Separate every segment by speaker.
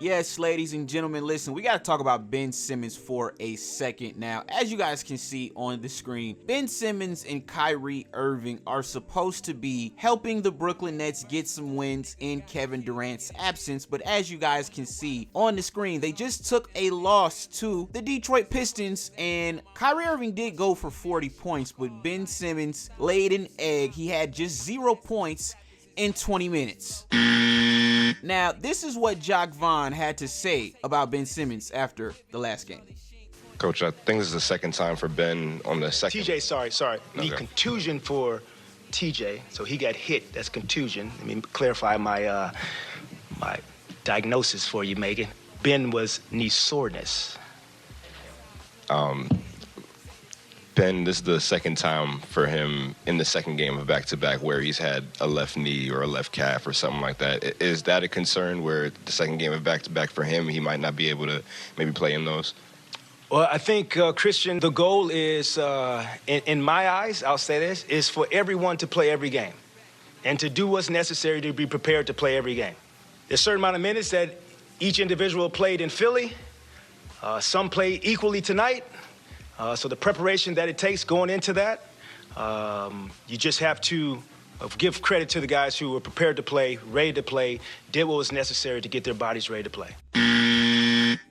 Speaker 1: Yes, ladies and gentlemen, listen, we got to talk about Ben Simmons for a second now. As you guys can see on the screen, Ben Simmons and Kyrie Irving are supposed to be helping the Brooklyn Nets get some wins in Kevin Durant's absence, but as you guys can see on the screen, they just took a loss to the Detroit Pistons, and Kyrie Irving did go for 40 points, but Ben Simmons laid an egg. He had just 0 points in 20 minutes. Now, this is what Jacques Vaughn had to say about Ben Simmons after the last game.
Speaker 2: Coach, I think this is the second time for Ben on the second.
Speaker 3: TJ, sorry.
Speaker 2: Okay.
Speaker 3: Need contusion for TJ. So he got hit. That's contusion. Let me clarify my my diagnosis for you, Megan. Ben was knee soreness.
Speaker 2: Ben, this is the second time for him in the second game of back-to-back where he's had a left knee or a left calf or something like that. Is that a concern where the second game of back-to-back for him, he might not be able to maybe play in those?
Speaker 3: Well, I think, Christian, the goal is, in my eyes, I'll say this, is for everyone to play every game and to do what's necessary to be prepared to play every game. There's a certain amount of minutes that each individual played in Philly. Some played equally tonight. So the preparation that it takes going into that, you just have to give credit to the guys who were prepared to play, ready to play, did what was necessary to get their bodies ready to play.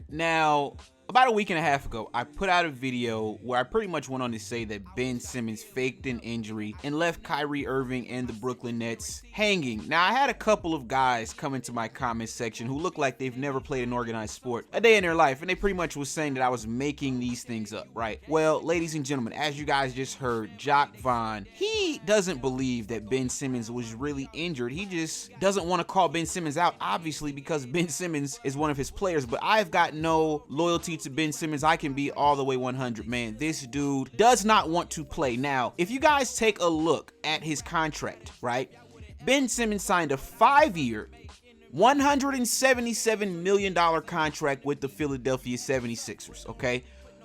Speaker 1: Now, about a week and a half ago, I put out a video where I pretty much went on to say that Ben Simmons faked an injury and left Kyrie Irving and the Brooklyn Nets hanging. Now, I had a couple of guys come into my comment section who look like they've never played an organized sport a day in their life, and they pretty much was saying that I was making these things up, right? Well, ladies and gentlemen, as you guys just heard, Jacques Vaughn, he doesn't believe that Ben Simmons was really injured. He just doesn't want to call Ben Simmons out, obviously, because Ben Simmons is one of his players, but I've got no loyalty to Ben Simmons. I can be all the way 100, man. This dude does not want to play. Now, if you guys take a look at his contract, right? Ben Simmons signed a 5-year, $177 million contract with the Philadelphia 76ers, okay?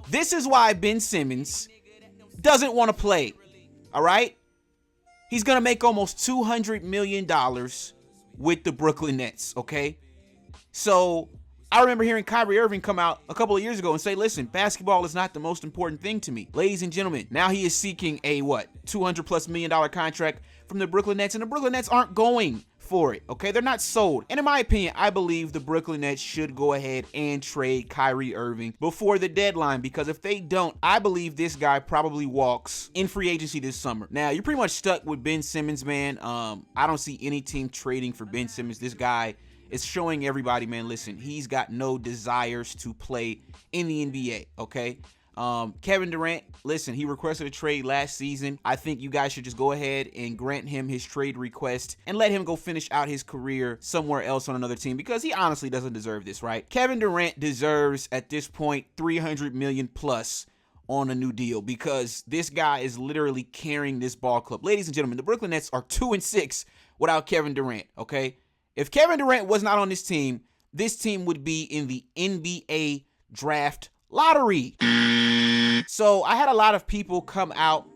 Speaker 1: This is why Ben Simmons doesn't want to play, all right? He's going to make almost $200 million with the Brooklyn Nets, okay? So I remember hearing Kyrie Irving come out a couple of years ago and say, listen, basketball is not the most important thing to me. Ladies and gentlemen, now he is seeking a, $200+ million contract from the Brooklyn Nets, and the Brooklyn Nets aren't going for it, okay? They're not sold. And in my opinion, I believe the Brooklyn Nets should go ahead and trade Kyrie Irving before the deadline, because if they don't, I believe this guy probably walks in free agency this summer. Now, you're pretty much stuck with Ben Simmons, man. I don't see any team trading for Ben Simmons. This guy is showing everybody, man, listen, he's got no desires to play in the NBA, okay? Kevin Durant, listen, he requested a trade last season. I think you guys should just go ahead and grant him his trade request and let him go finish out his career somewhere else on another team, because he honestly doesn't deserve this, right? Kevin Durant deserves, at this point, $300 million plus on a new deal, because this guy is literally carrying this ball club. Ladies and gentlemen, the Brooklyn Nets are 2-6 without Kevin Durant, okay? If Kevin Durant was not on this team would be in the NBA draft lottery. So I had a lot of people come out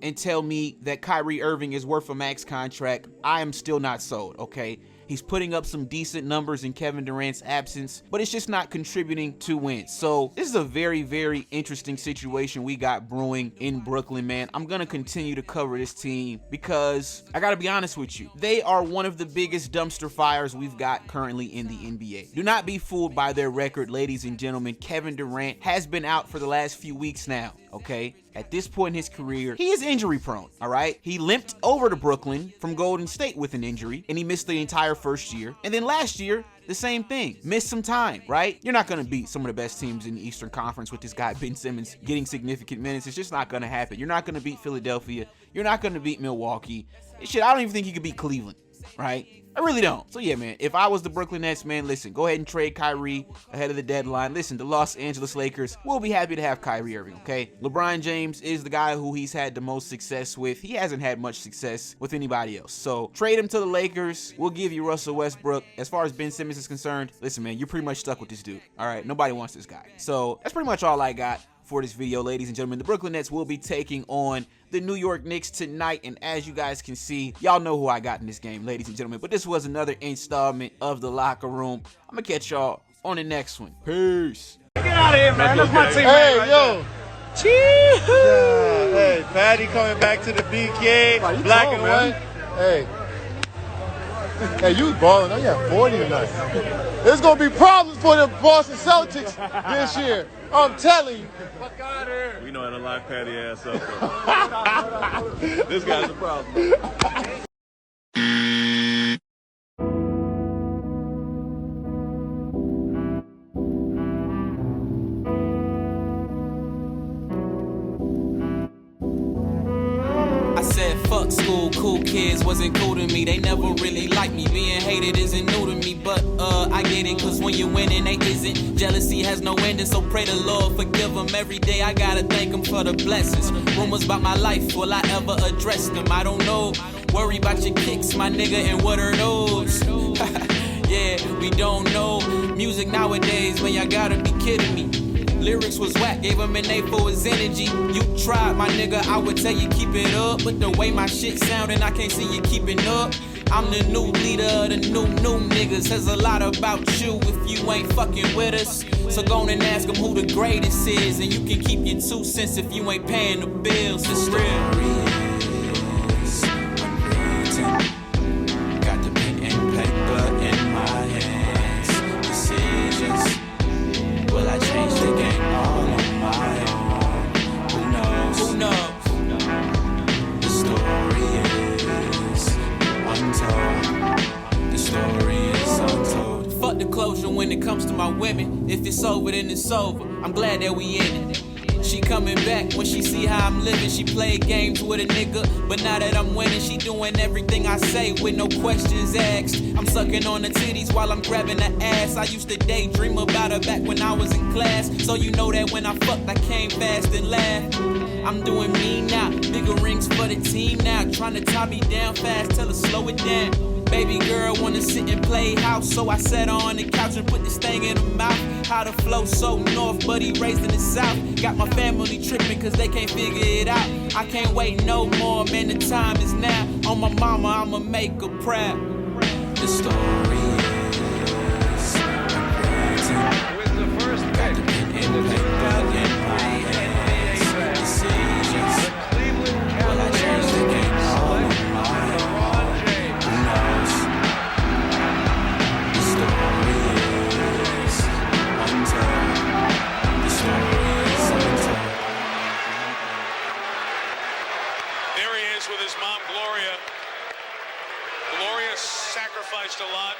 Speaker 1: and tell me that Kyrie Irving is worth a max contract. I am still not sold, okay? He's putting up some decent numbers in Kevin Durant's absence, but it's just not contributing to wins. So this is a very, very interesting situation we got brewing in Brooklyn, man. I'm going to continue to cover this team because I got to be honest with you. They are one of the biggest dumpster fires we've got currently in the NBA. Do not be fooled by their record, ladies and gentlemen. Kevin Durant has been out for the last few weeks now, okay? At this point in his career, he is injury prone, all right? He limped over to Brooklyn from Golden State with an injury, and he missed the entire first year. And then last year, the same thing. Missed some time, right? You're not going to beat some of the best teams in the Eastern Conference with this guy, Ben Simmons, getting significant minutes. It's just not going to happen. You're not going to beat Philadelphia. You're not going to beat Milwaukee. Shit, I don't even think you could beat Cleveland, right? I really don't. So yeah, man, if I was the Brooklyn Nets, man, listen, go ahead and trade Kyrie ahead of the deadline. Listen, the Los Angeles Lakers will be happy to have Kyrie Irving, okay? LeBron James is the guy who he's had the most success with. He hasn't had much success with anybody else. So trade him to the Lakers. We'll give you Russell Westbrook. As far as Ben Simmons is concerned, listen, man, you're pretty much stuck with this dude, all right? Nobody wants this guy. So that's pretty much all I got for this video, ladies and gentlemen. The Brooklyn Nets will be taking on the New York Knicks tonight, and as you guys can see, y'all know who I got in this game, ladies and gentlemen. But this was another installment of The Locker Room. I'm gonna catch y'all on the next one. Peace.
Speaker 4: Get out of here, man. That's my teammate.
Speaker 5: Hey,
Speaker 4: right
Speaker 5: yo. Hey, Patty coming back to the BK. Black and white. Hey. Hey, you was balling. Oh, yeah, 40 tonight. There's going to be problems for the Boston Celtics this year. I'm telling you.
Speaker 4: Fuck out of here.
Speaker 6: We know how to lock Patty ass up. This guy's a problem.
Speaker 1: I said fuck school, cool kids wasn't cool to me. They never really liked me. Being hated isn't new to me, but I get it, cause when you're winning they isn't. Jealousy has no ending, so pray the Lord forgive them. Every day I gotta thank him for the blessings. Rumors about my life, will I ever address them? I don't know. Worry about your kicks, my nigga, and what are those? Yeah, we don't know. Music nowadays, man, y'all gotta be kidding me. Lyrics was whack, gave him an A for his energy. You tried, my nigga, I would tell you keep it up. But the way my shit sounding, I can't see you keeping up. I'm the new leader of the new niggas. Says a lot about you if you ain't fucking with us. So go on and ask them who the greatest is. And you can keep your 2 cents if you ain't paying the bills. It's real. Got the pen and paper in my hands. Decisions. Will I change the game all on my own? Who knows? Who knows? The story is untold. The story is untold. Fuck the closure when it comes to my women. If it's over, then it's over. I'm glad that we in it. She coming back when she see how I'm living. She played games with a nigga, but now that I'm winning, she doing everything I say with no questions asked. I'm sucking on the titties while I'm grabbing the ass. I used to daydream about her back when I was in class. So you know that when I fucked, I came fast and laughed. I'm doing me now, bigger rings for the team now. Trying to tie me down fast, tell her slow it down. Baby girl wanna sit and play house, so I sat her on the couch and put this thing in her mouth. How the flow so north, but he raised in the south. Got my family tripping cause they can't figure it out. I can't wait no more, man, the time is now. On my mama, I'ma make her proud. The story is unwritten.
Speaker 4: With the first pick in the 2019 NBA
Speaker 1: Decisions.
Speaker 4: the Cleveland
Speaker 1: Will I change the game all on
Speaker 4: select
Speaker 1: my own?
Speaker 4: LeBron James.
Speaker 1: Who knows? The story is untold. The story is untold.
Speaker 7: There he is with his mom, Gloria. Gloria sacrificed a lot